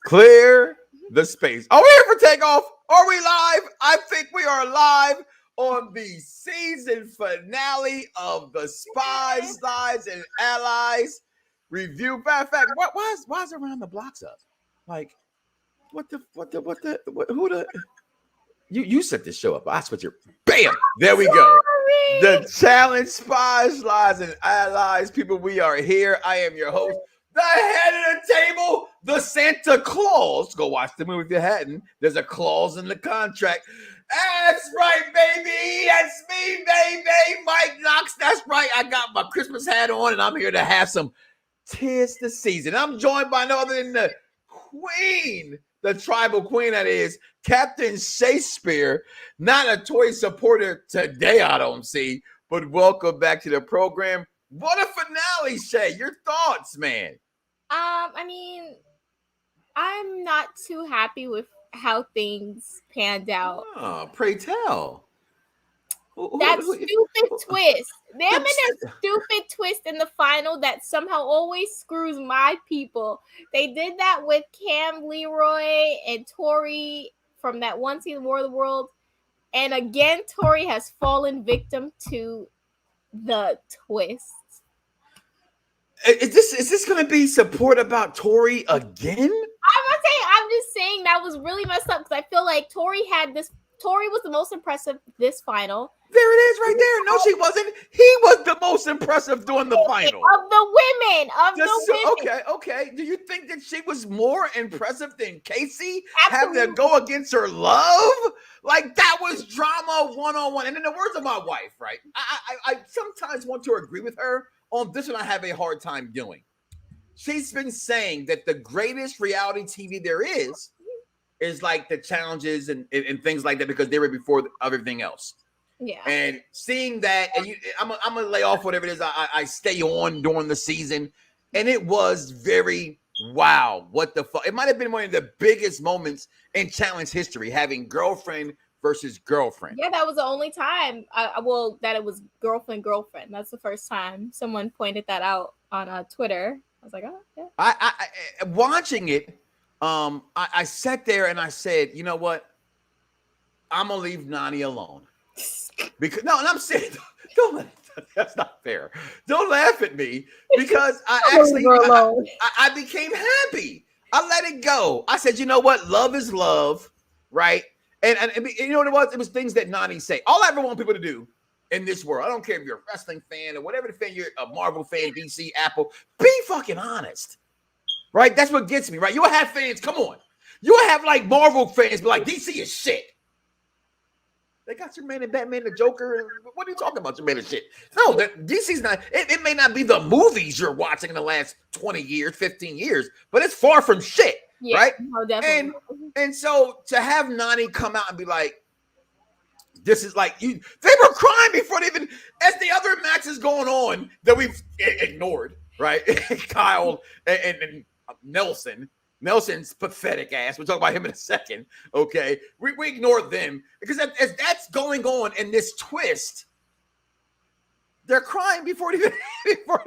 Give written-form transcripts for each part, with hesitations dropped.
Clear the space. Are we here for takeoff? Are we live? I think we are live on the season finale of the Spies, Lies, and Allies review. Matter of fact, why is Around the Blocks up? Like, who the you set this show up. I switch it. Bam! There we go. The challenge, Spies, Lies, and Allies. People, we are here. I am your host, the head of the table, the Santa Claus. Go watch the movie if you hadn't. There's a clause in the contract. That's right, baby. That's me, baby. Mike Knoxxx. That's right. I got my Christmas hat on, and I'm here to have some tis the season. I'm joined by no other than the queen, the tribal queen that is Captain Shaykespeare. Not a toy supporter today, I don't see, but welcome back to the program. What a finale, Shay. Your thoughts, man? I mean, I'm not too happy with how things panned out. Oh, pray tell. That stupid twist. Them and their stupid twist in the final that somehow always screws my people. They did that with Cam, Leroy, and Tori from that one season, War of the Worlds. And again, Tori has fallen victim to the twist. Is this going to be support about Tori again? I'm just saying that was really messed up because I feel like Tori was the most impressive this final. There it is right there. No, she wasn't. He was the most impressive during the final. Of the women. Okay. Do you think that she was more impressive than Casey? Absolutely. Having to go against her love? Like, that was drama one-on-one. And in the words of my wife, right? I sometimes want to agree with her. On this one, I have a hard time doing. She's been saying that the greatest reality TV there is like the challenges and things like that because they were before everything else. Yeah. And seeing that, and I'm gonna lay off whatever it is I stay on during the season, and it was very wow. What the fuck? It might have been one of the biggest moments in challenge history, having girlfriend versus girlfriend. Yeah, that was the only time. That it was girlfriend. That's the first time someone pointed that out on Twitter. I was like, oh yeah. I watching it, I sat there and I said, you know what? I'm gonna leave Nani alone. Because and I'm saying, that's not fair. Don't laugh at me because I became happy. I let it go. I said, you know what? Love is love, right? And you know what it was? It was things that Nani say. All I ever want people to do in this world, I don't care if you're a wrestling fan or whatever the fan, you're a Marvel fan, DC, Apple, be fucking honest, right? That's what gets me, right? You'll have fans, come on. You'll have like Marvel fans be like, DC is shit. They got Superman and Batman, the Joker. What are you talking about, Superman and shit? No, DC's not. It may not be the movies you're watching in the last 20 years, 15 years, but it's far from shit, right? No, definitely. And so to have Nani come out and be like, this is like you. They were crying before they even, as the other matches going on that we've ignored, right? Kyle and Nelson. Nelson's pathetic ass. We'll talk about him in a second. Okay. We ignored them because as that's going on in this twist, they're crying before it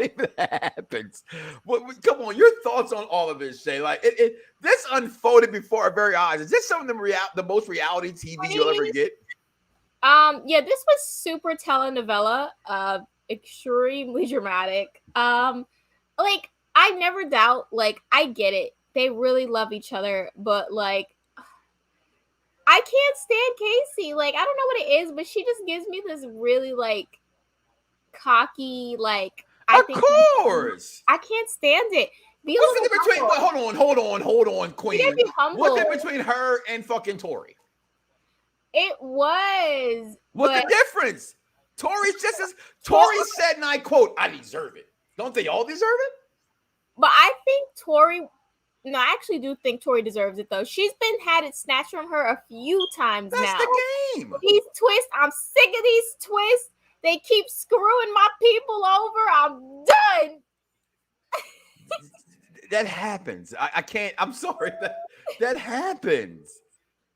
even happens. Come on, your thoughts on all of this, Shay? Like this unfolded before our very eyes. Is this some of the most reality TV you'll ever get? Yeah, this was super telenovela, extremely dramatic. Like I never doubt, like I get it. They really love each other, but like I can't stand Casey. Like I don't know what it is, but she just gives me this really like cocky, like of course. I can't stand it. What's the difference between hold on, Queen? What's the difference between her and fucking Tori? It was. What's the difference? Tori's just as Tori said, and I quote, I deserve it. Don't they all deserve it? But I think Tori. No, I actually do think Tori deserves it, though. She's had it snatched from her a few times now. That's the game. These twists, I'm sick of these twists. They keep screwing my people over. I'm done. That happens. I can't. I'm sorry. That happens.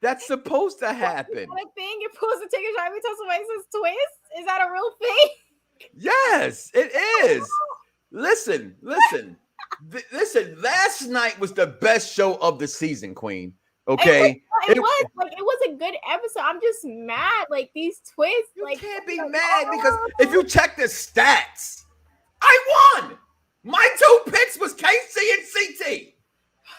That's supposed to happen. Is that a thing? You're supposed to take a shot every time somebody says twist? Is that a real thing? Yes, it is. Listen. Listen, last night was the best show of the season, Queen. Okay, it was a good episode. I'm just mad, like these twists. You like can't be mad because if you check the stats, I won. My 2 picks was KC and CT.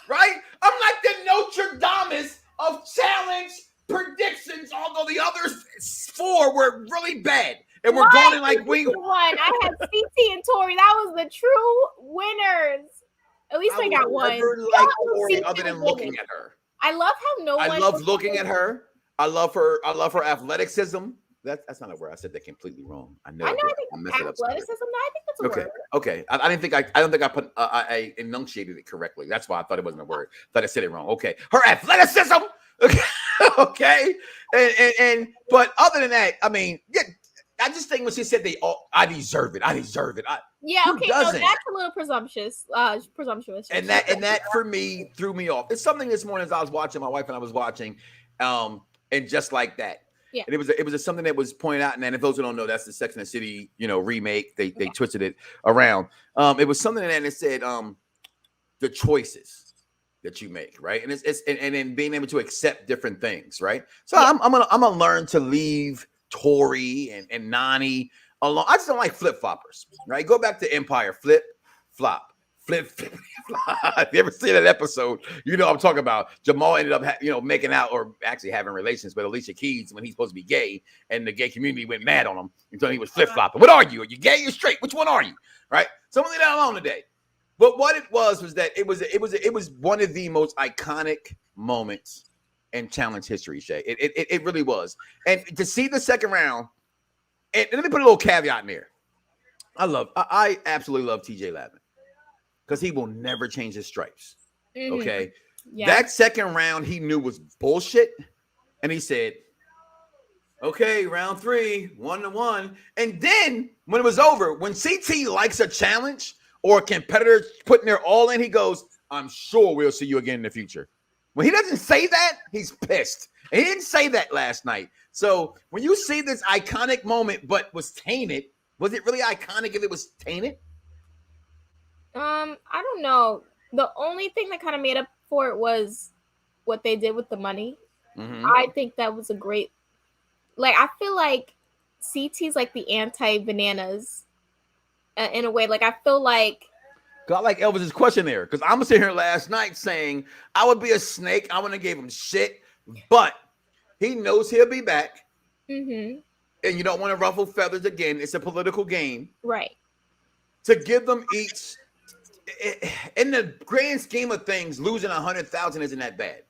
Right? I'm like the Notre Dame of challenge predictions, although the other 4 were really bad. And we're going in like we won. I had CT and Tori. That was the true winners. At least I got one. Never like Tori other than looking at her. I love how I love looking at her. I love her athleticism. That's not a word. I said that completely wrong. I know. I think athleticism. I think that's a word. Okay. I don't think I put I enunciated it correctly. That's why I thought it wasn't a word. Thought I said it wrong. Okay. Her athleticism. Okay. Okay. And but other than that, I mean, yeah, I just think when she said I deserve it. Okay. No, that's a little presumptuous. And that for me threw me off. It's something this morning as I was watching, my wife and I was watching, and just like that. Yeah. And it was something that was pointed out, and then if those who don't know, that's the Sex and the City, remake. They twisted it around. It was something that it said, the choices that you make, right? And it's and then being able to accept different things, right? So yeah. I'm gonna learn to leave Tori and Nani alone. I just don't like flip floppers, right? Go back to Empire, flip flop. Flip. You ever see that episode? You know what I'm talking about. Jamal ended up, making out or actually having relations with Alicia Keys when he's supposed to be gay, and the gay community went mad on him until he was flip flopping. What are you? Are you gay or straight? Which one are you? Right? So I'm gonna leave that alone today. But what it was that it was one of the most iconic moments in challenge history, Shay. It really was. And to see the second round, and let me put a little caveat in there. I absolutely love TJ Lavin. Because he will never change his stripes. Mm-hmm. Okay. Yeah. That second round he knew was bullshit. And he said, okay, round 3, 1-1. And then when it was over, when CT likes a challenge or a competitor putting their all in, he goes, I'm sure we'll see you again in the future. When he doesn't say that, he's pissed. And he didn't say that last night. So when you see this iconic moment, but was tainted, was it really iconic if it was tainted? I don't know. The only thing that kind of made up for it was what they did with the money. Mm-hmm. I think that was a great. I feel like CT's like the anti-bananas in a way. I feel like. I like Elvis's question there because I'm sitting here last night saying I would be a snake. I wouldn't have gave him shit, but he knows he'll be back. Mm-hmm. And you don't want to ruffle feathers again. It's a political game, right? To give them each. In the grand scheme of things, losing 100,000 isn't that bad.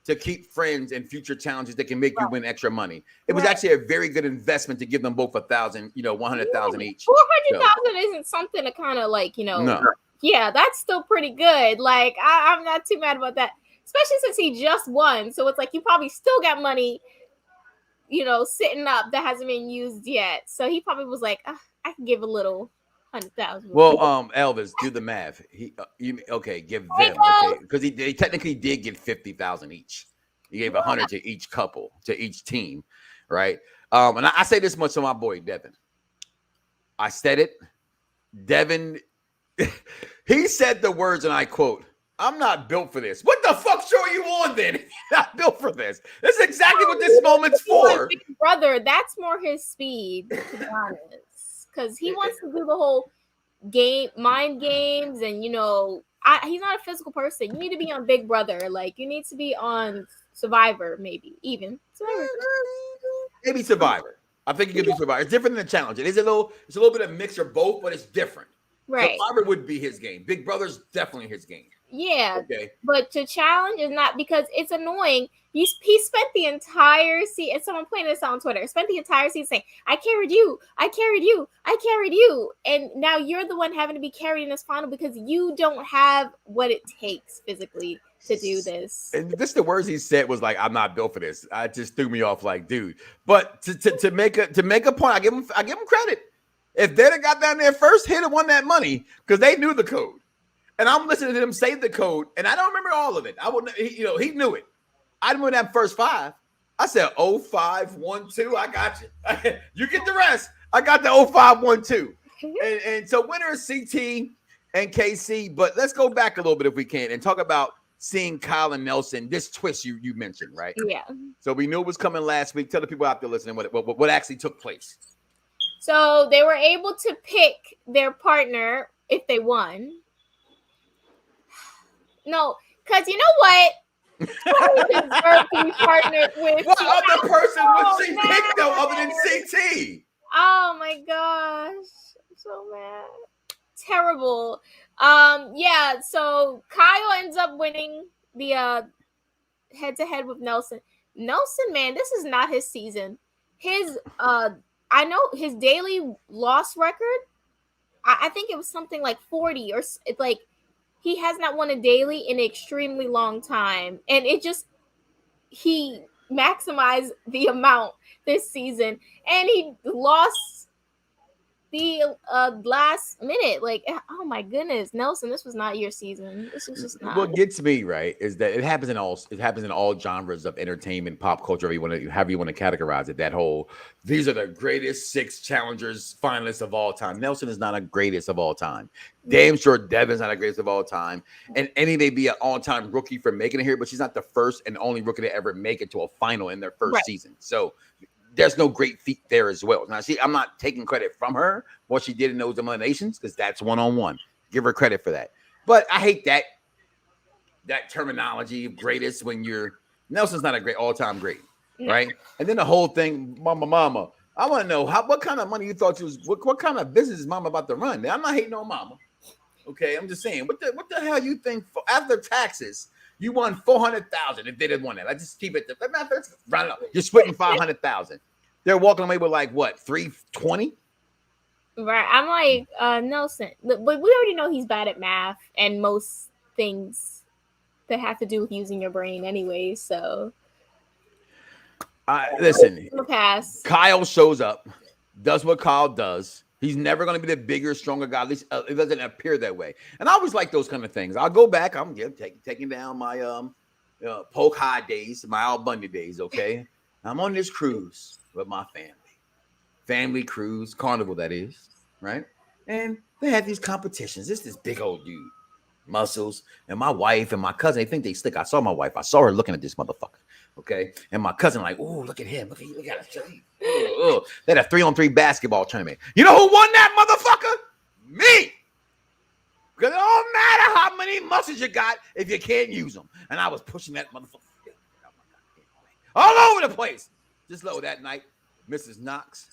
To keep friends and future challenges that can make you win extra money, it was actually a very good investment to give them both 1,000, 100,000 each. 400,000 isn't something to kind of No. Yeah, that's still pretty good. I'm not too mad about that, especially since he just won. So it's you probably still got money, sitting up that hasn't been used yet. So he probably was I can give a little. 100,000. Well, Elvis, do the math. Give them, okay, because they technically did get 50,000 each. He gave 100 to each couple, to each team, right? And I say this much to my boy Devin. I said it. Devin, he said the words, and I quote, "I'm not built for this." What the fuck show are you on then? You're not built for this. This is exactly what this moment's for. Big brother, that's more his speed, to be honest. Because he wants to do the whole mind games, and he's not a physical person. You need to be on Big Brother. You need to be on Survivor, maybe even Survivor. Maybe Survivor. I think you could be Survivor. It's different than the challenge. It's a little bit of mix of both, but it's different. Right. Survivor would be his game. Big Brother's definitely his game. Yeah. Okay. But to challenge is not, because it's annoying. He spent the entire season, and someone pointed this out on Twitter, spent the entire season saying, I carried you. And now you're the one having to be carried in this final because you don't have what it takes physically to do this. And this, the words he said was I'm not built for this. I just threw me off dude. But to make a point, I give him credit. If they'd have got down there first, he'd have won that money because they knew the code. And I'm listening to them say the code, and I don't remember all of it. He knew it. I didn't remember that first 5. I said 0512. I got you. You get the rest. I got the 0512. And so winner is CT, and KC. But let's go back a little bit if we can and talk about seeing Kyle and Nelson. This twist you mentioned, right? Yeah. So we knew it was coming last week. Tell the people out there listening what actually took place. So they were able to pick their partner if they won. No, because you know what? Tori deserved to be partnered with. What other person would she pick though, other than CT? Oh my gosh, I'm so mad. Terrible. Yeah. So Kyle ends up winning the head-to-head with Nelson. Nelson, man, this is not his season. His I know his daily loss record. I think it was something like 40 or it's like. He has not won a daily in an extremely long time. And he maximized the amount this season. And he lost the last minute. Like, oh my goodness, Nelson, this was not your season. This is just not. What gets me right is that it happens in all genres of entertainment, pop culture, however you want to categorize it. That whole these are the greatest 6 challengers finalists of all time. Nelson is not a greatest of all time. Damn sure Devin's not a greatest of all time. And Annie may be an all-time rookie for making it here, but she's not the first and only rookie to ever make it to a final in their first season. So there's no great feat there as well. Now, I'm not taking credit from her, what she did in those eliminations, because that's one-on-one. Give her credit for that. But I hate that terminology of greatest when Nelson's not a great all-time great, right? And then the whole thing, mama. I want to know what kind of money you thought you was, what kind of business is mama about to run? Now, I'm not hating on mama. Okay, I'm just saying, what the hell you think after taxes? You won 400,000 if they didn't want it. I just keep it. Round it up. You're splitting 500,000. They're walking away with like what 320. Right. I'm like Nelson, but we already know he's bad at math and most things that have to do with using your brain anyway. So, listen. Pass. Kyle shows up, does what Kyle does. He's never going to be the bigger, stronger guy. At least it doesn't appear that way. And I always like those kind of things. I'll go back. I'm taking down my Polk High days, my Al Bundy days. Okay, I'm on this cruise with my family cruise, carnival that is, right? And they had these competitions. This big old dude, muscles, and my wife and my cousin. They think they slick. I saw my wife. I saw her looking at this motherfucker. Okay, and my cousin like, oh, look at him. Look at him. They had a 3-on-3 basketball tournament. You know who won that motherfucker? Me. Because it don't matter how many muscles you got if you can't use them. And I was pushing that motherfucker all over the place. Just low that night, Mrs. Knoxxx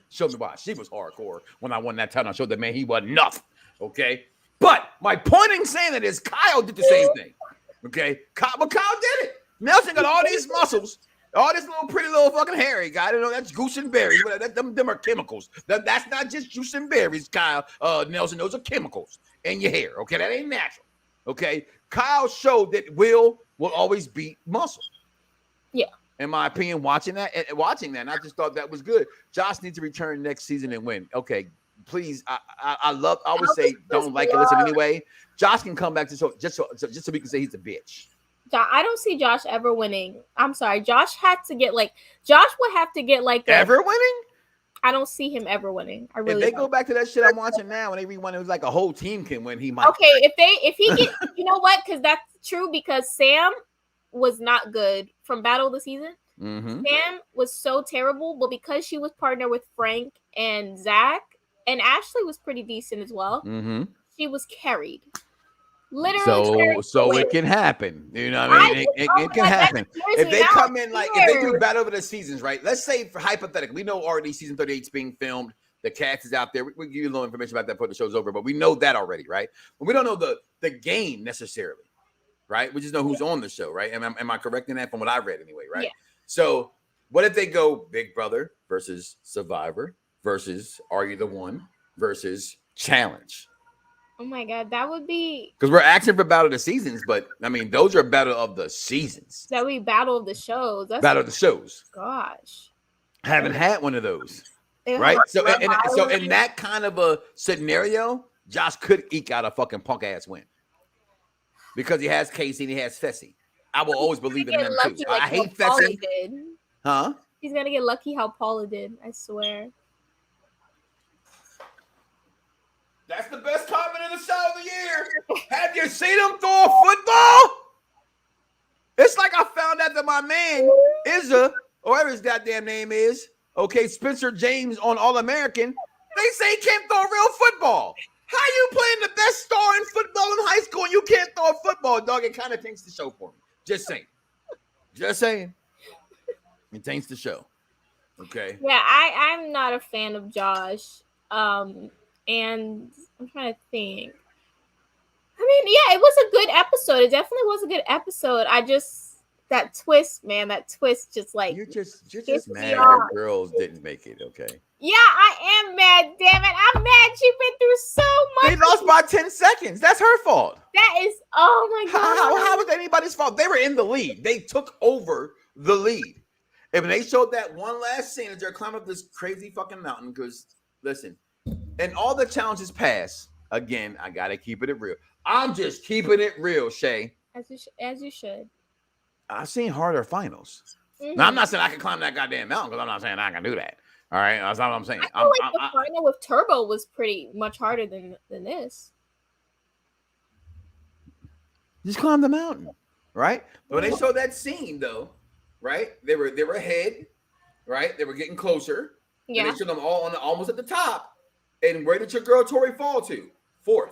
showed me why she was hardcore when I won that title. I showed that man he wasn't enough. Okay, but my point in saying that is Kyle did the same thing. Okay, Kyle did it. Nelson got all these muscles. All this little pretty little fucking hairy guy. You know, that's goose and berries. Them are chemicals. That's not just juice and berries, Kyle. Nelson, those are chemicals in your hair. Okay, that ain't natural. Okay, Kyle showed that will always beat muscle. Yeah. In my opinion, watching that, and I just thought that was good. Josh needs to return next season and win. Okay, please. I would say don't like it, listen anyway. Josh can come back just so we can say he's a bitch. I don't see Josh ever winning. I'm sorry. Josh would have to get like ever winning? I don't see him ever winning. I really if they go back to that shit I'm watching now and they rewind it was like a whole team can win, he might. Okay, if he get you know what? Because that's true because Sam was not good from Battle of the Season. Mm-hmm. Sam was so terrible, but because she was partnered with Frank and Zach, and Ashley was pretty decent as well, she was carried. Literally, so it can happen. You know what I mean? It can happen. If they come in like if they do Battle of the Seasons, right? Let's say for hypothetically, we know already season 38 is being filmed. The cast is out there. We'll give you a little information about that before the show's over, but we know that already, right? But we don't know the game necessarily, right? We just know who's on the show, right? Am I correct in that from what I read anyway, right? Yeah. So what if they go Big Brother versus Survivor versus Are You the One versus Challenge? Oh my God, that would be because we're asking for Battle of the Seasons, but I mean those are Battle of the Seasons. That would be Battle of the Shows. That's Battle of the Shows. Gosh, haven't had one of those, right? So in that kind of a scenario, Josh could eke out a fucking punk ass win because he has Casey and he has Fessy. I will always believe in them too. Like I hate Fessy. Huh? He's gonna get lucky how Paula did. I swear. That's the best comment of the show of the year. Have you seen him throw a football? It's like I found out that my man Izza, or whatever his goddamn name is, okay, Spencer James on All American. They say he can't throw a real football. How you playing the best star in football in high school and you can't throw a football, dog? It kind of taints the show for me. Just saying. Just saying. It taints the show. Okay. Yeah, I'm not a fan of Josh. And I'm trying to think. I mean, yeah, it was a good episode. It definitely was a good episode. That twist, man, just like you're just pissed mad me that off. girls didn't make it, okay? Yeah, I am mad, damn it. I'm mad. She's been through so much. They lost by 10 seconds. That's her fault. That is, oh my God. How was anybody's fault? They were in the lead. They took over the lead. And when they showed that one last scene as they're climbing up this crazy fucking mountain, because listen, and all the challenges pass, again, I gotta keep it real. I'm just keeping it real, Shay. As you should. I've seen harder finals. Mm-hmm. Now, I'm not saying I can climb that goddamn mountain because I'm not saying I can do that. All right, that's not what I'm saying. I feel like the final with Turbo was pretty much harder than this. Just climb the mountain, right? But when they showed that scene, though, right? They were ahead, right? They were getting closer. Yeah. And they showed them all almost at the top. And where did your girl Tori fall to? 4th.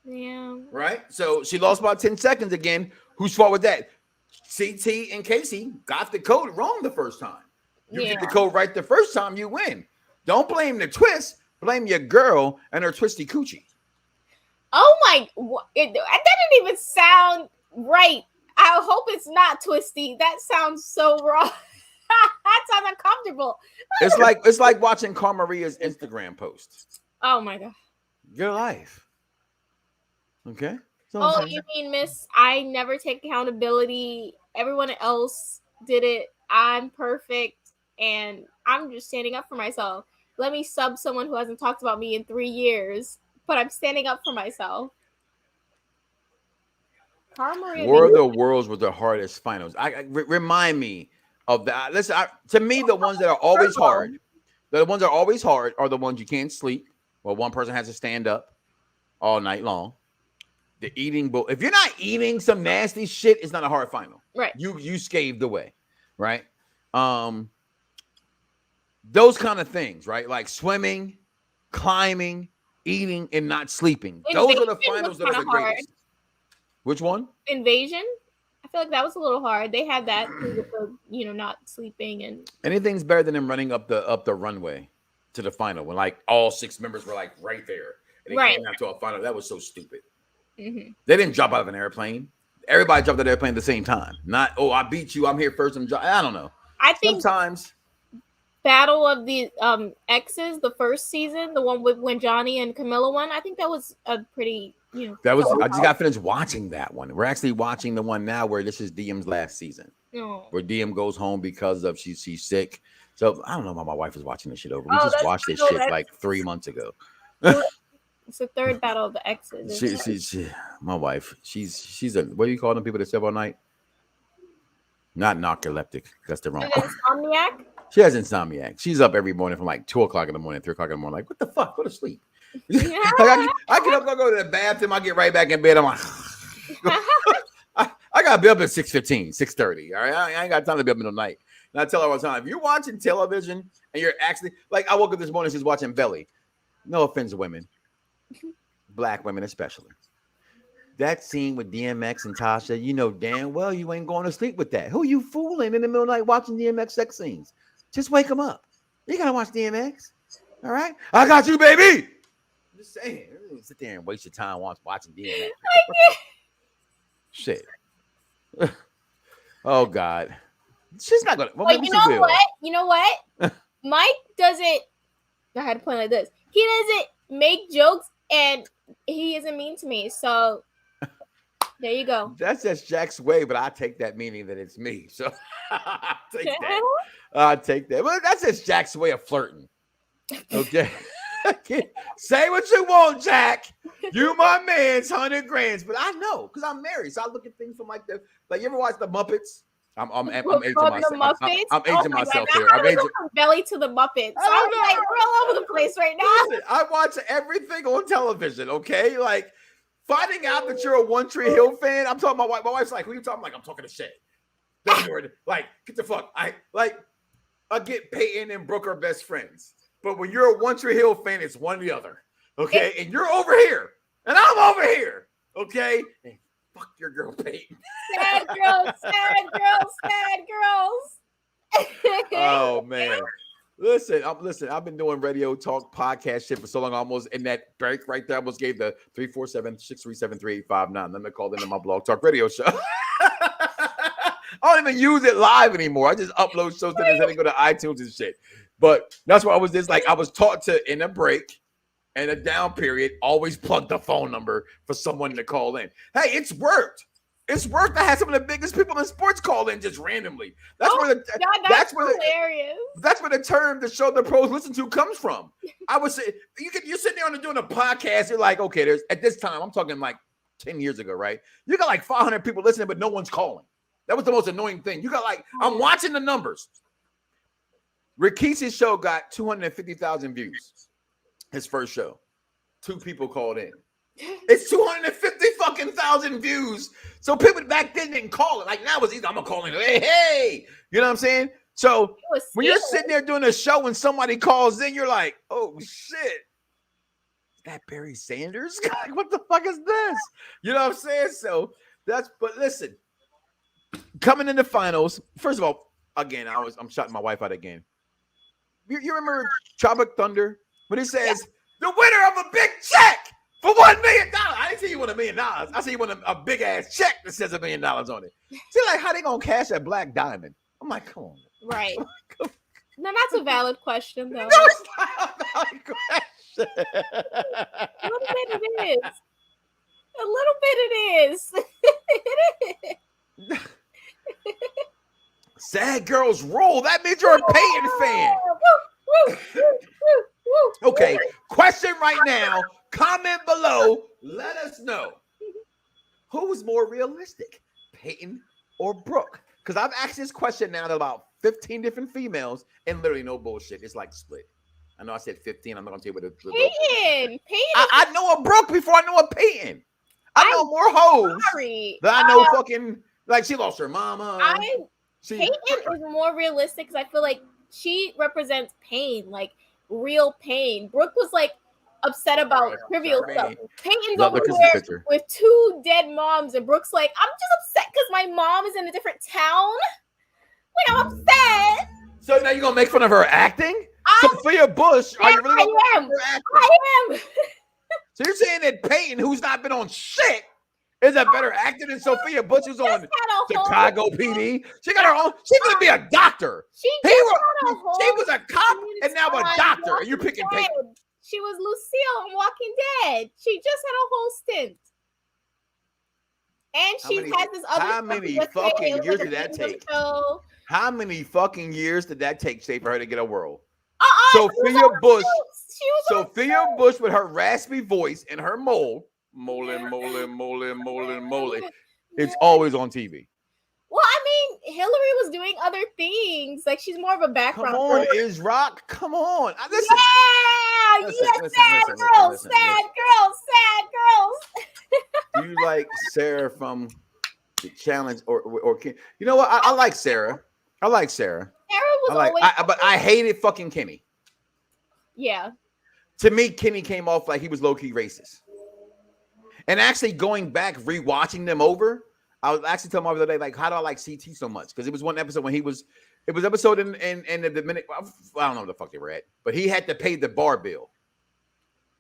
Yeah. Right. So she lost about 10 seconds again. Whose fault was that? CT and Casey got the code wrong the first time. You get the code right the first time, you win. Don't blame the twist. Blame your girl and her twisty coochie. Oh my! That didn't even sound right. I hope it's not twisty. That sounds so wrong. That sounds uncomfortable. It's like watching Carmaria's Instagram posts. Oh my God. Your life. Okay. Oh, you mean, Miss? I never take accountability. Everyone else did it. I'm perfect. And I'm just standing up for myself. Let me sub someone who hasn't talked about me in 3 years, but I'm standing up for myself. War of the Worlds was the hardest finals. Remind me of that. Listen, to me, the ones that are always hard, the ones that are always hard are the ones you can't sleep, or one person has to stand up all night long. The eating, if you're not eating some nasty shit, it's not a hard final. Right. You scathed away, right? Those kind of things, right? Like swimming, climbing, eating, and not sleeping. Those are the finals that are the greatest. Which one? Invasion. I feel like that was a little hard. They had that with the, not sleeping and anything's better than them running up the runway to the final when like all 6 members were like right there. And they came out to a final. That was so stupid. Mm-hmm. They didn't jump out of an airplane. Everybody jumped out of the airplane at the same time. Not, oh, I beat you. I'm here first. I don't know. I think sometimes Battle of the X's, the first season, the one with when Johnny and Camilla won. I think that was a pretty, that was. I just got finished watching that one. We're actually watching the one now where this is DM's last season, where DM goes home because of she's sick. So I don't know why my wife is watching this shit over. We just watched this shit like 3 months ago. It's the third Battle of the X's. She my wife. She's a, what do you call them people that stay up all night? Not narcoleptic. That's the wrong. Insomniac. She has insomniac. She's up every morning from like 2 o'clock in the morning, 3 o'clock in the morning. Like, what the fuck? Go to sleep. Yeah. Like I get up, I go to the bathroom, I get right back in bed. I'm like, I gotta be up at 6:15, 6:30. All right, I ain't got time to be up in the night. And I tell her all the time, if you're watching television and you're actually like, I woke up this morning, she's watching Belly. No offense to women, black women especially. That scene with DMX and Tasha, you know damn well you ain't going to sleep with that. Who you fooling in the middle of the night watching DMX sex scenes? Just wake them up. You gotta watch DMX. All right, I got you, baby. I'm just saying, sit there and waste your time watching DMX. Shit. Oh God, she's not gonna. Well, you know what? You know what? Mike doesn't. I had to point like this. He doesn't make jokes, and he isn't mean to me. So there you go. That's just Jack's way, but I take that meaning that it's me. So I take that. I take that. Well, that's just Jack's way of flirting. Okay. Say what you want, Jack. You my man's 100 grand, but I know because I'm married, so I look at things from like you ever watch the Muppets? I'm aging From the myself. Muppets. I'm aging my myself God. here. How I'm do we go aging. from Belly to the Muppets? I don't know. Like, we're all over the place right now. Listen, I watch everything on television. Okay, like finding out that you're a One Tree Hill fan. I'm talking. My wife. My wife's like, "Who you talking?" I'm like, "I'm talking to Shay." Like, get the fuck. I get Peyton and Brooke are best friends, but when you're a One Tree Hill fan, it's one or the other. Okay, and you're over here, and I'm over here. Okay, and fuck your girl, Peyton. Sad girls, sad girls, sad girls. Oh man. Listen, I've been doing radio talk podcast shit for so long. Almost in that break right there, I almost gave the 347-637-3859. Let me call into my blog talk radio show. I don't even use it live anymore. I just upload shows to this and go to iTunes and shit. But that's why I was just like, I was taught to, in a break and a down period, always plug the phone number for someone to call in. Hey, it's worked. It's worked. I had some of the biggest people in sports call in just randomly. That's where the that's hilarious. That's where the term "the show the pros listen to" comes from. I would say you're sitting there and doing a podcast. You're like, okay, there's at this time, I'm talking like 10 years ago, right? You got like 500 people listening, but no one's calling. That was the most annoying thing. You got like, I'm watching the numbers. Ricky's show got 250,000 views. His first show. 2 people called in. It's 250 fucking thousand views. So people back then didn't call it. Like now it's easy. I'm gonna call in. Hey. You know what I'm saying? So when you're sitting there doing a show and somebody calls in, you're like, oh shit. Is that Barry Sanders? Like, what the fuck is this? You know what I'm saying? So but listen, coming in the finals, first of all, again, I'm shouting my wife out again. You remember Tropic Thunder? When it says the winner of a big check for $1 million. I didn't say you won $1 million. I said you won a big ass check that says $1 million on it. See, like, how they gonna cash that black diamond? I'm like, come on. Right. No, that's a valid question, though. No, it's not a valid question. A little bit it is. A little bit it is. It is. Sad girls roll. That means you're a Peyton fan. Okay, question right now. Comment below. Let us know who was more realistic, Peyton or Brooke? Because I've asked this question now to about 15 different females, and literally no bullshit. It's like split. I know I said 15. I'm not gonna tell you what it's. Peyton. I know a Brooke before I know a Peyton. I know more hoes than I know fucking like she lost her mama. Peyton is more realistic because I feel like she represents pain, like real pain. Brooke was like upset about trivial stuff. Peyton's over there with 2 dead moms, and Brooke's like, I'm just upset because my mom is in a different town. Like, I'm upset. So now you're gonna make fun of her acting? Sophia Bush, are you really gonna make fun of her acting? I am. So you're saying that Peyton, who's not been on shit, is a better actor than Sophia Bush, who's on Chicago PD? She got her own. She's gonna be a doctor. She was a cop and now a doctor. And you're picking Peyton. She was Lucille on Walking Dead. She just had a whole stint. And she has this other. How many fucking years did that take? How many fucking years did that take, say, for her to get a role? Sophia Bush with her raspy voice and her moly, it's always on TV. Well, I mean, Hillary was doing other things. Like, she's more of a background. Come on, is Rock? Come on. Listen. Sad girls. Do you like Sarah from The Challenge or you know what? I like Sarah. I like Sarah. Sarah was but I hated fucking Kenny. Yeah. To me, Kenny came off like he was low-key racist. And actually going back, rewatching them over, I was actually telling my other day, like, how do I like CT so much? Because it was one episode when it was episode in the minute, I don't know what the fuck they were at, but he had to pay the bar bill.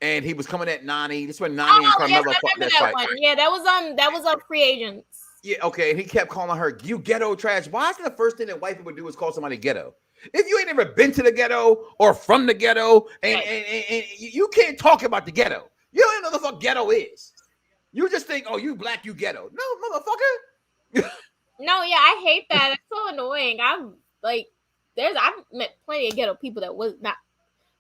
And he was coming at Nani. This is when Nani and Carmelo fought that fight. One. Yeah, that was on Free Agents. Yeah, okay. And he kept calling her, you ghetto trash. Why is the first thing that white people do is call somebody ghetto? If you ain't ever been to the ghetto or from the ghetto, and you can't talk about the ghetto. You don't even know what the fuck ghetto is. You just think, oh, you black, you ghetto. No, motherfucker. No, yeah, I hate that. It's so annoying. I've met plenty of ghetto people that was not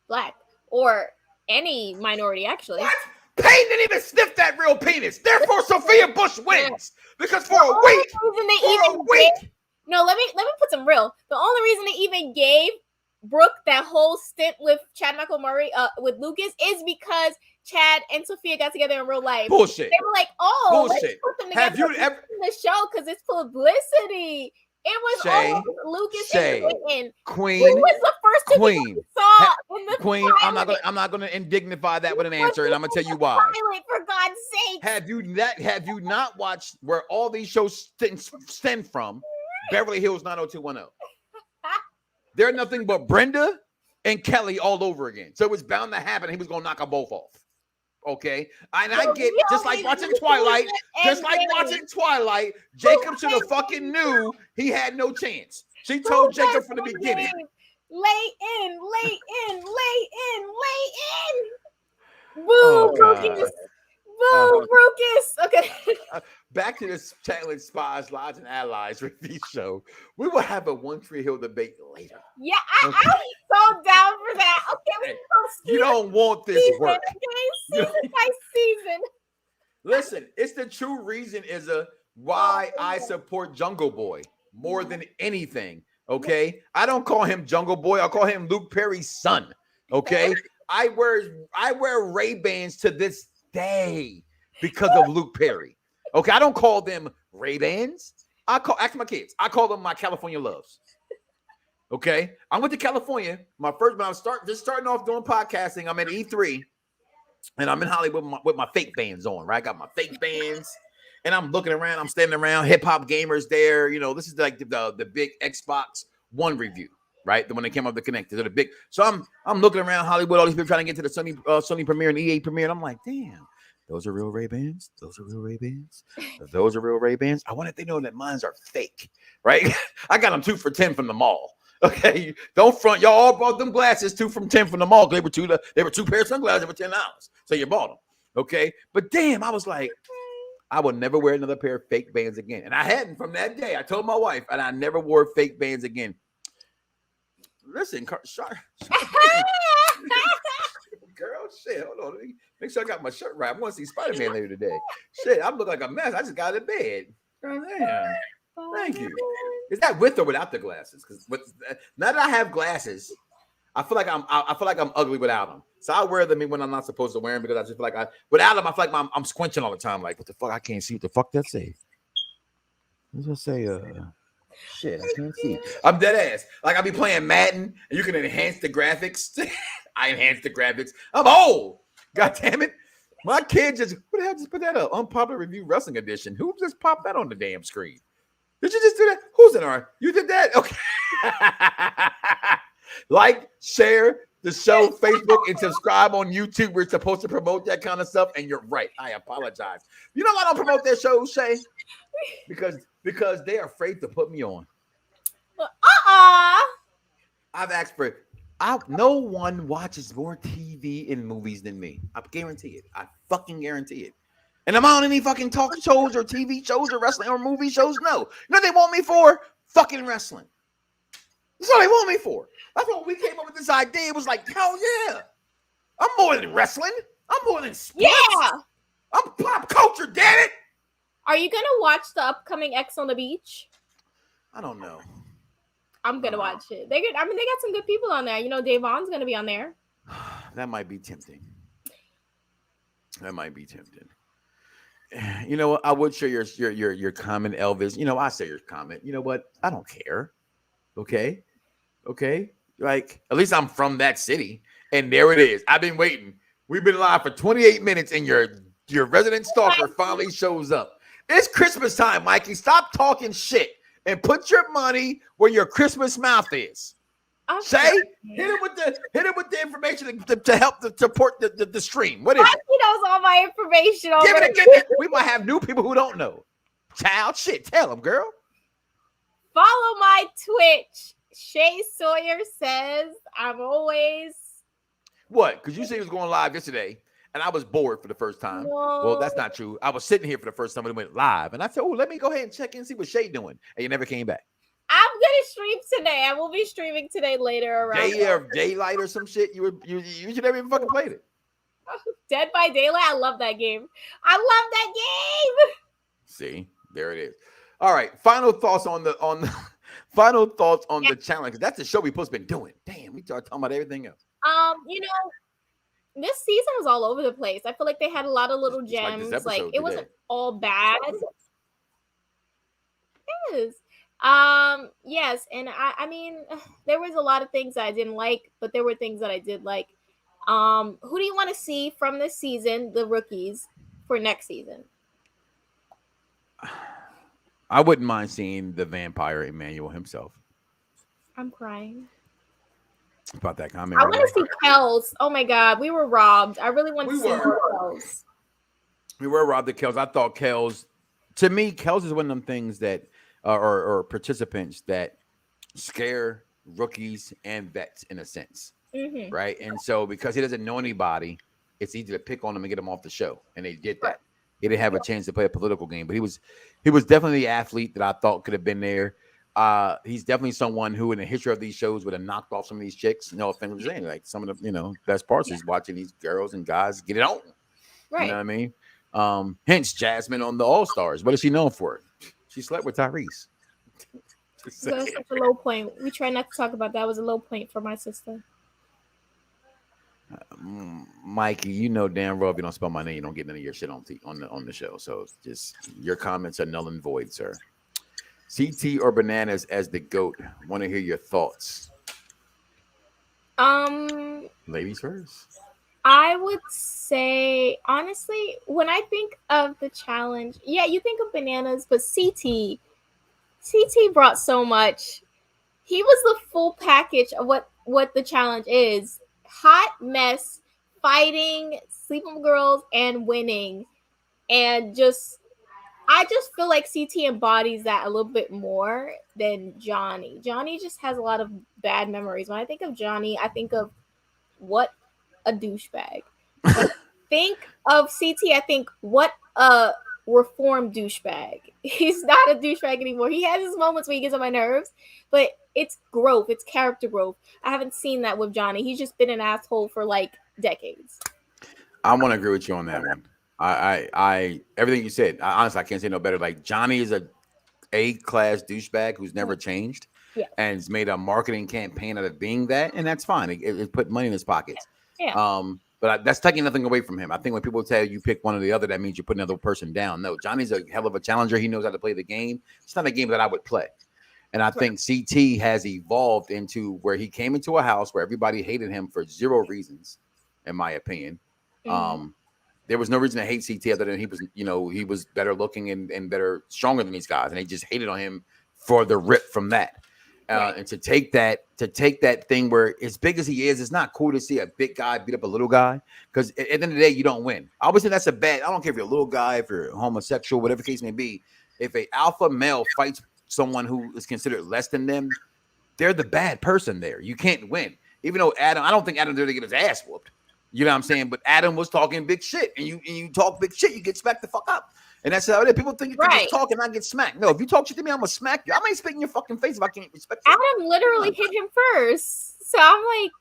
black or any minority, actually. What? Payne didn't even sniff that real penis. Therefore, Sophia Bush wins. Because for a week, No, let me put some real. The only reason they even gave Brooke that whole stint with Chad Michael Murray, with Lucas, is because Chad and Sofia got together in real life. Bullshit. They were like, "Oh, Bullshit. let's put them together Have you ever in the show because it's publicity." It was all Lucas and Clayton. Queen? Who was the first two people we saw in the Queen? pilot? I'm not gonna indignify that with an answer, and I'm gonna tell you why. Pilot, for God's sake. Have you not watched where all these shows stem from? Beverly Hills 90210. They're nothing but Brenda and Kelly all over again. So it was bound to happen. He was gonna knock them both off. Okay, and I get just like watching Twilight, Jacob should have fucking knew he had no chance. She told Jacob from the beginning. Lay in. Boo, Lucas. Boo, Lucas. Okay. Back to this Untitled Spies, Lies, and Allies review show. We will have a One Tree Hill debate later. Yeah, I'm so down for that. Okay, you don't want this work. Okay, season by season. Listen, it's the true reason is why I support Jungle Boy more than anything. Okay, I don't call him Jungle Boy. I call him Luke Perry's son. Okay, I wear Ray-Bans to this day because of Luke Perry. Okay, I don't call them Ray-Bans. Ask my kids. I call them my California loves. Okay, I went to California. When I was starting off doing podcasting, I'm at E3, and I'm in Hollywood with my fake bands on. Right, I got my fake bands, and I'm looking around. I'm standing around. Hip hop gamers there. You know, this is like the big Xbox One review, right? The one that came up the Connect. They're the big. So I'm looking around Hollywood. All these people trying to get to the Sony premiere and EA premiere, and I'm like, damn. Those are real Ray-Bans. Those are real Ray-Bans. Those are real Ray-Bans. I wanted to know that mines are fake, right? I got them 2 for $10 from the mall. Okay, don't front. Y'all all bought them glasses 2 for $10 from the mall. They were two pairs of sunglasses for $10. So you bought them. Okay, but damn, I was like, I will never wear another pair of fake bands again. And I hadn't from that day. I told my wife, and I never wore fake bands again. Listen, girl, shit, hold on. Make sure I got my shirt right. I want to see Spider-Man later today. Shit, I look like a mess. I just got out of bed. Oh, damn. Thank you. Is that with or without the glasses? Because now that I have glasses, I feel like I'm ugly without them. So I wear them when I'm not supposed to wear them because I just feel like without them, I feel like I'm squinching all the time. Like, what the fuck? I can't see what the fuck that say. What's that say? Shit, I can't see. I'm dead ass. Like I be playing Madden, and you can enhance the graphics. I enhance the graphics. I'm old. God damn it. My kid just what the hell just put that up? Unpopular review wrestling edition. Who just popped that on the damn screen? Did you just do that? Who's in our? You did that? Okay. Like, share the show, Facebook, and subscribe on YouTube. We're supposed to promote that kind of stuff. And you're right. I apologize. You know why I don't promote their shows, Shay? Because they are afraid to put me on. I've asked for no one watches more TV and movies than me. I guarantee it. I fucking guarantee it. And am I on any fucking talk shows or TV shows or wrestling or movie shows? No. You know what they want me for? Fucking wrestling. That's all they want me for. That's what we came up with this idea. It was like, hell yeah. I'm more than wrestling. I'm more than sports. Yeah. I'm pop culture, damn it. Are you going to watch the upcoming X on the Beach? I don't know. I'm going to watch it. They got some good people on there. You know, Davon's going to be on there. That might be tempting. You know what? I would share your comment, Elvis. You know, I say your comment. You know what? I don't care. Okay. Like, at least I'm from that city. And there it is. I've been waiting. We've been live for 28 minutes and your resident stalker finally shows up. It's Christmas time, Mikey. Stop talking shit and put your money where your Christmas mouth is. Okay. Say, hit it with the information to help to support the stream. What is it? He knows all my information already. Give it. We might have new people who don't know. Child, shit, tell them, girl. Follow my Twitch. Shay Sawyer says I'm always. What? Because you said he was going live yesterday, and I was bored for the first time. No. Well, that's not true. I was sitting here for the first time and it went live, and I said, "Oh, let me go ahead and check in and see what Shay doing." And you never came back. I'm gonna stream today. I will be streaming today later around Daylight or some shit. You should never even fucking played it. Dead by Daylight. I love that game. I love that game. See, there it is. All right. Final thoughts on the Final thoughts on the challenge. That's the show we supposed to been doing. Damn, we started talking about everything else. You know, this season was all over the place. I feel like they had a lot of little Just like gems. this Like episode it wasn't today. all bad. Yes. Yes, and I mean, there was a lot of things I didn't like, but there were things that I did like. Who do you want to see from this season, the rookies, for next season? I wouldn't mind seeing the vampire Emmanuel himself. I'm crying. About that comment. I want to see Kels. Oh my god, we were robbed. I really want to see more Kels. We were robbed of Kels. I thought Kels, to me, Kels is one of them things that, or participants that scare rookies and vets in a sense, right? And so because he doesn't know anybody, it's easy to pick on him and get him off the show. And they did that. He didn't have a chance to play a political game, but he was definitely the athlete that I thought could have been there. He's definitely someone who, in the history of these shows, would have knocked off some of these chicks. No offense, I'm saying, like some of the best parts is watching these girls and guys get it on. Right. You know what I mean? Hence Jasmine on the All Stars. What is she known for? She slept with Tyrese. That's such a low point. We try not to talk about that. It was a low point for my sister. Mikey, you know damn well if you don't spell my name, you don't get none of your shit on the show. So just your comments are null and void, sir. CT or Bananas as the GOAT? Want to hear your thoughts. Ladies first. I would say, honestly, when I think of the challenge, yeah, you think of Bananas, but CT brought so much. He was the full package of what the challenge is. Hot mess, fighting, sleeping with girls, and winning. And I just feel like CT embodies that a little bit more than Johnny. Johnny just has a lot of bad memories. When I think of Johnny, I think of what a douchebag. When I think of CT, I think what a reformed douchebag. He's not a douchebag anymore. He has his moments where he gets on my nerves, but it's growth. It's character growth. I haven't seen that with Johnny. He's just been an asshole for like decades. I want to agree with you on that one. I everything you said. Honestly, I can't say no better. Like Johnny is a class douchebag who's never changed, and has made a marketing campaign out of being that, and that's fine. It put money in his pockets. Yeah. But that's taking nothing away from him. I think when people tell you pick one or the other, that means you're putting another person down. No, Johnny's a hell of a challenger. He knows how to play the game. It's not a game that I would play. And I think CT has evolved into where he came into a house where everybody hated him for zero reasons, in my opinion. There was no reason to hate CT other than he was better looking and better, stronger than these guys. And they just hated on him for the rip from that. And to take that thing where as big as he is, it's not cool to see a big guy beat up a little guy, because at the end of the day, you don't win. I would say that's a bad. I don't care if you're a little guy, if you're homosexual, whatever the case may be. If a alpha male fights someone who is considered less than them, they're the bad person there. You can't win. Even though Adam, I don't think Adam's there to get his ass whooped. You know what I'm saying? But Adam was talking big shit, and you talk big shit, you get smacked the fuck up. And that's how it is. People think you can just talk and not get smacked. No, if you talk shit to me, I'm gonna smack you. I might spit in your fucking face if I can't respect you. Adam literally hit him first. So I'm like,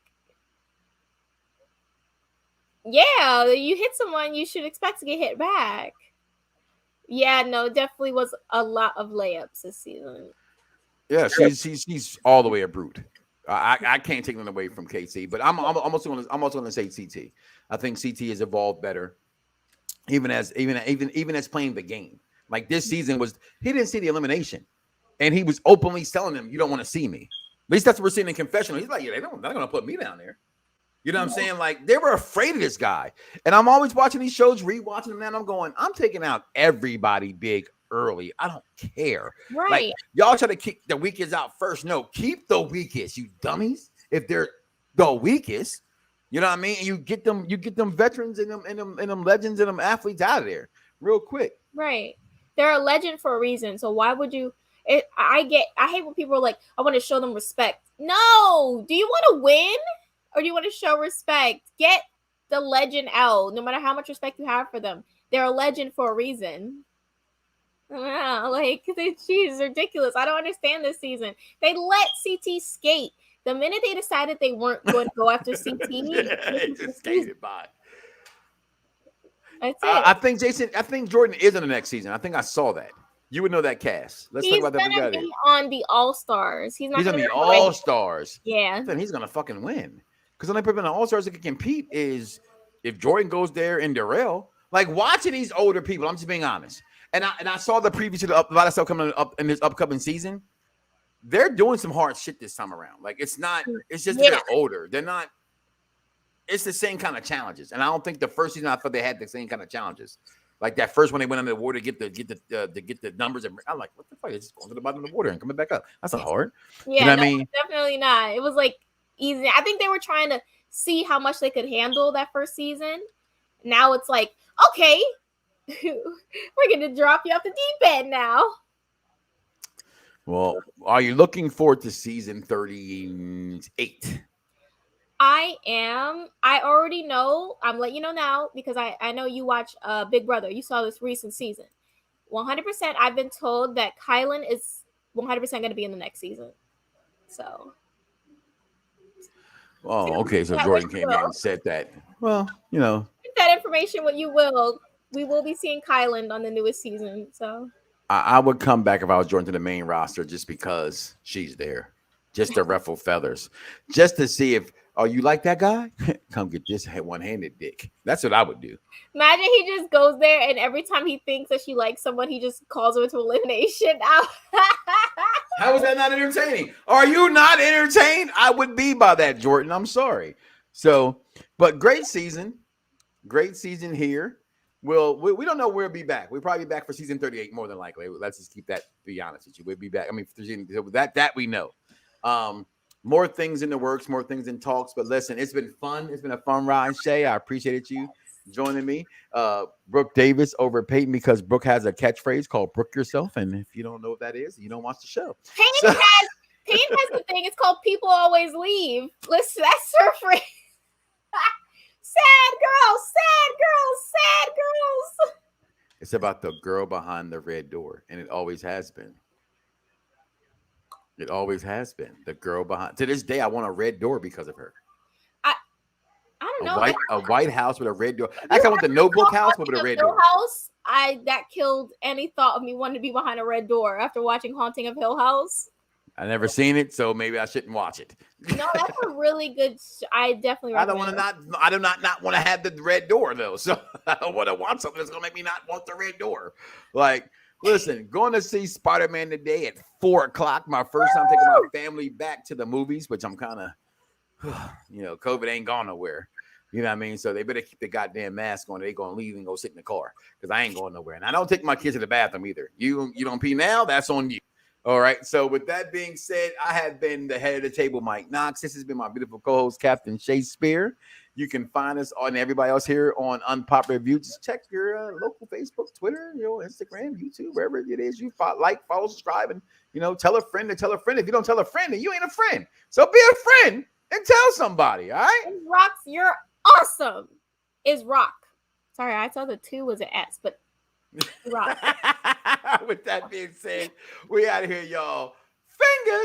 yeah, you hit someone, you should expect to get hit back. Yeah, no, it definitely was a lot of layups this season. Yeah, she's all the way a brute. I can't take nothing away from KC, but I'm also gonna say CT. I think CT has evolved better. Even as playing the game. Like this season he didn't see the elimination, and he was openly telling them, "You don't want to see me." At least that's what we're seeing in confessional. He's like, "Yeah, they're not gonna put me down there." You know what I'm saying? Like they were afraid of this guy, and I'm always watching these shows, rewatching them, and I'm going, "I'm taking out everybody big early. I don't care." Right? Like y'all try to kick the weakest out first. No, keep the weakest, you dummies. If they're the weakest. You know what I mean? And you get them veterans and them legends and them athletes out of there real quick. Right. They're a legend for a reason. So why would you? I hate when people are like, I want to show them respect. No. Do you want to win or do you want to show respect? Get the legend out. No matter how much respect you have for them, they're a legend for a reason. Like she's ridiculous. I don't understand this season. They let CT skate. The minute they decided they weren't going to go after CT, they just skated by. That's it. I think Jordan is in the next season. I think I saw that. You would know that cast. Let's talk He's about that. We gonna got it. be on the All Stars. He's not He's gonna on be the on the regular. All Stars. Yeah. Then he's gonna fucking win. Because the only people in the All Stars that can compete is if Jordan goes there and Darrell. Like watching these older people, I'm just being honest. And I saw the preview to a lot of stuff coming up in this upcoming season. They're doing some hard shit this time around. Like it's just that Yeah. they're older. They're not. It's the same kind of challenges, and I don't think the first season I thought they had the same kind of challenges. Like that first one they went under the water to get the numbers, and I'm like, what the fuck? It's just going to the bottom of the water and coming back up. That's not hard. Yeah, You know what no, I mean? definitely not. It was like easy. I think they were trying to see how much they could handle that first season. Now it's like, okay, we're gonna drop you off the deep end now. Well, are you looking forward to season 38? I am. I already know. I'm letting you know now because I know you watch Big Brother. You saw this recent season. 100%. I've been told that Kylan is 100% going to be in the next season. So. Oh, okay. So Jordan came in and said that. Well, you know. Get that information what you will. We will be seeing Kylan on the newest season. So. I would come back if I was Jordan to the main roster just because she's there. Just to ruffle feathers. Just to see if, oh, you like that guy? Come get this one-handed dick. That's what I would do. Imagine he just goes there and every time he thinks that she likes someone, he just calls her into elimination. How is that not entertaining? Are you not entertained? I would be by that, Jordan. I'm sorry. So, but great season. Great season here. We don't know where we'll be back. We'll probably be back for season 38 more than likely. Let's just keep that, be honest with you. We'll be back. I mean, that we know. More things in the works, more things in talks. But listen, it's been fun. It's been a fun ride, Shay. I appreciated you joining me. Brooke Davis over Peyton because Brooke has a catchphrase called "Brooke Yourself," and if you don't know what that is, you don't watch the show. Peyton has the thing. It's called "People Always Leave." Listen, that's her phrase. Sad girls, sad girls, sad girls. It's about the girl behind the red door, and it always has been. It always has been the girl behind. To this day, I want a red door because of her. I don't know. A white house with a red door. Actually, I want the Notebook house with a red door. House. That killed any thought of me wanting to be behind a red door after watching Haunting of Hill House. I never seen it, so maybe I shouldn't watch it. No, that's a really good. I definitely. I don't want to I do not want to have the red door though. So I don't want to watch something that's gonna make me not want the red door. Like, listen, going to see Spider-Man today at 4:00. My first time taking my family back to the movies, which I'm kind of, COVID ain't gone nowhere. You know what I mean? So they better keep the goddamn mask on. They gonna leave and go sit in the car because I ain't going nowhere. And I don't take my kids to the bathroom either. You don't pee now? That's on you. All right. So with that being said, I have been the head of the table, Mike Knoxxx. This has been my beautiful co-host, Captain Shaykespeare. You can find us on everybody else here on Unpopular Review. Just check your local Facebook, Twitter, Instagram, YouTube, wherever it is you follow, subscribe, and tell a friend to tell a friend. If you don't tell a friend, then you ain't a friend. So be a friend and tell somebody. All right. Rocks, you're awesome. Is Rock. Sorry, I thought the 2 was an S, but Rock. With that being said, we out of here, y'all. Fingers.